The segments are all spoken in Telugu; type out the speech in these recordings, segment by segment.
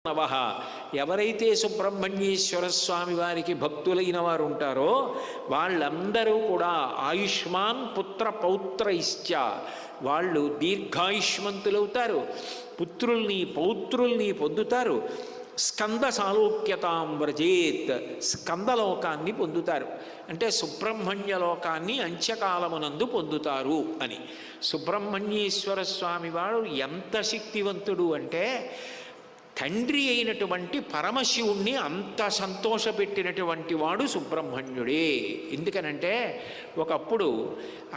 నవః. ఎవరైతే సుబ్రహ్మణ్యేశ్వర స్వామి వారికి భక్తులైన వారు ఉంటారో వాళ్ళందరూ కూడా ఆయుష్మాన్ పుత్ర పౌత్రైశ్చ, వాళ్ళు దీర్ఘాయుష్మంతులవుతారు, పుత్రుల్ని పౌత్రుల్ని పొందుతారు. స్కంద సాలోక్యతాం వ్రజేత్, స్కందలోకాన్ని పొందుతారు, అంటే సుబ్రహ్మణ్య లోకాన్ని అంత్యకాలమునందు పొందుతారు అని. సుబ్రహ్మణ్యేశ్వర స్వామి వారు ఎంత శక్తివంతుడు అంటే తండ్రి అయినటువంటి పరమశివుణ్ణి అంత సంతోషపెట్టినటువంటి వాడు సుబ్రహ్మణ్యుడే. ఎందుకనంటే ఒకప్పుడు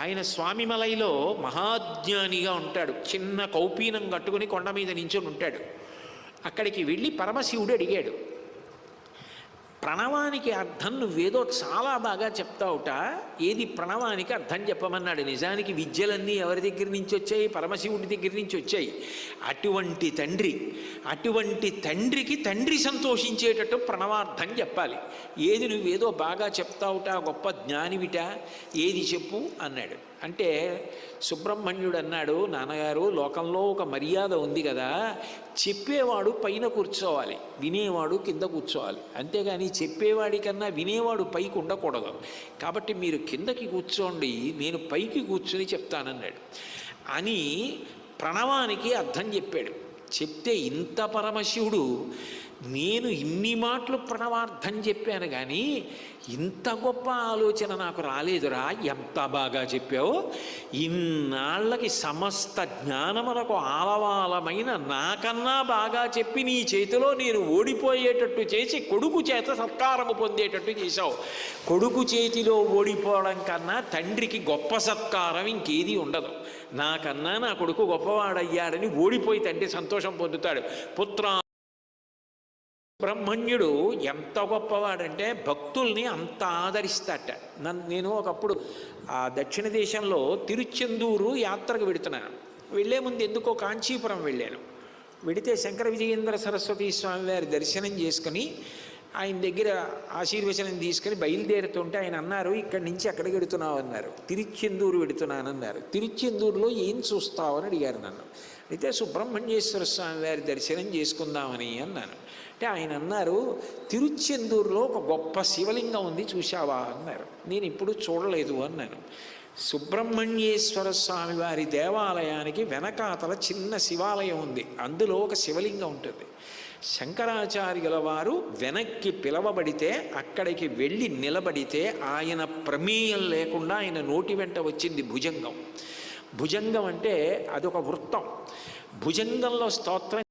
ఆయన స్వామిమలైలో మహాజ్ఞానిగా ఉంటాడు, చిన్న కౌపీనం కట్టుకుని కొండ మీద నించుని ఉంటాడు. అక్కడికి వెళ్ళి పరమశివుడు అడిగాడు, ప్రణవానికి అర్థం నువ్వేదో చాలా బాగా చెప్తావుట, ఏది ప్రణవానికి అర్థం చెప్పమన్నాడు. నిజానికి విద్యలన్నీ ఎవరి దగ్గర నుంచి వచ్చాయి? పరమశివుడి దగ్గర నుంచి వచ్చాయి. అటువంటి తండ్రికి తండ్రి సంతోషించేటట్టు ప్రణవార్థం చెప్పాలి. ఏది నువ్వేదో బాగా చెప్తావుట, గొప్ప జ్ఞానివిట, ఏది చెప్పు అన్నాడు. అంటే సుబ్రహ్మణ్యుడు అన్నాడు, నాన్నగారు లోకంలో ఒక మర్యాద ఉంది కదా, చెప్పేవాడు పైన కూర్చోవాలి, వినేవాడు కింద కూర్చోవాలి, అంతేగాని చెప్పేవాడి కన్నా వినేవాడు పైకి ఉండకూడదు. కాబట్టి మీరు కిందకి కూర్చోండి, నేను పైకి కూర్చుని చెప్తానన్నాడు అని ప్రణవానికి అర్థం చెప్పాడు. చెప్తే ఇంత పరమశివుడు, నేను ఇన్ని మాటలు ప్రణవార్థం చెప్పాను కానీ ఇంత గొప్ప ఆలోచన నాకు రాలేదురా, ఎంత బాగా చెప్పావు, ఇన్నాళ్ళకి సమస్త జ్ఞానములకు ఆలవాలమైన నాకన్నా బాగా చెప్పి నీ చేతిలో నేను ఓడిపోయేటట్టు చేసి కొడుకు చేత సత్కారము పొందేటట్టు చేశావు. కొడుకు చేతిలో ఓడిపోవడం కన్నా తండ్రికి గొప్ప సత్కారం ఇంకేది ఉండదు. నాకన్నా నా కొడుకు గొప్పవాడయ్యాడని ఓడిపోయి తండ్రి సంతోషం పొందుతాడు. పుత్ర బ్రహ్మణ్యుడు ఎంత గొప్పవాడంటే భక్తుల్ని అంత ఆదరిస్తాట. నేను ఒకప్పుడు ఆ దక్షిణ దేశంలో తిరుచెందూరు యాత్రకు వెడుతున్నాను. వెళ్లే ముందు ఎందుకో కాంచీపురం వెళ్ళాను. వెడితే శంకర విజయేంద్ర సరస్వతి స్వామి వారి దర్శనం చేసుకుని ఆయన దగ్గర ఆశీర్వచనం తీసుకుని బయలుదేరుతుంటే ఆయన అన్నారు, ఇక్కడి నుంచి ఎక్కడికి వెడుతున్నావు అన్నారు. తిరుచెందూరు వెడుతున్నానన్నారు. తిరుచెందూరులో ఏం చూస్తావని అడిగారు నన్ను. అయితే సుబ్రహ్మణ్యేశ్వర స్వామి వారి దర్శనం చేసుకుందామని అన్నాను. అంటే ఆయన అన్నారు, తిరుచెందూరులో ఒక గొప్ప శివలింగం ఉంది, చూశావా అన్నారు. నేను ఇప్పుడు చూడలేదు అన్నాను. సుబ్రహ్మణ్యేశ్వర స్వామి వారి దేవాలయానికి వెనకాతల చిన్న శివాలయం ఉంది, అందులో ఒక శివలింగం ఉంటుంది. శంకరాచార్యుల వారు వెనక్కి పిలవబడితే అక్కడికి వెళ్ళి నిలబడితే ఆయన ప్రమేయం లేకుండా ఆయన నోటి వెంట వచ్చింది భుజంగం. భుజంగం అంటే అదొక వృత్తం. భుజంగంలో స్తోత్రం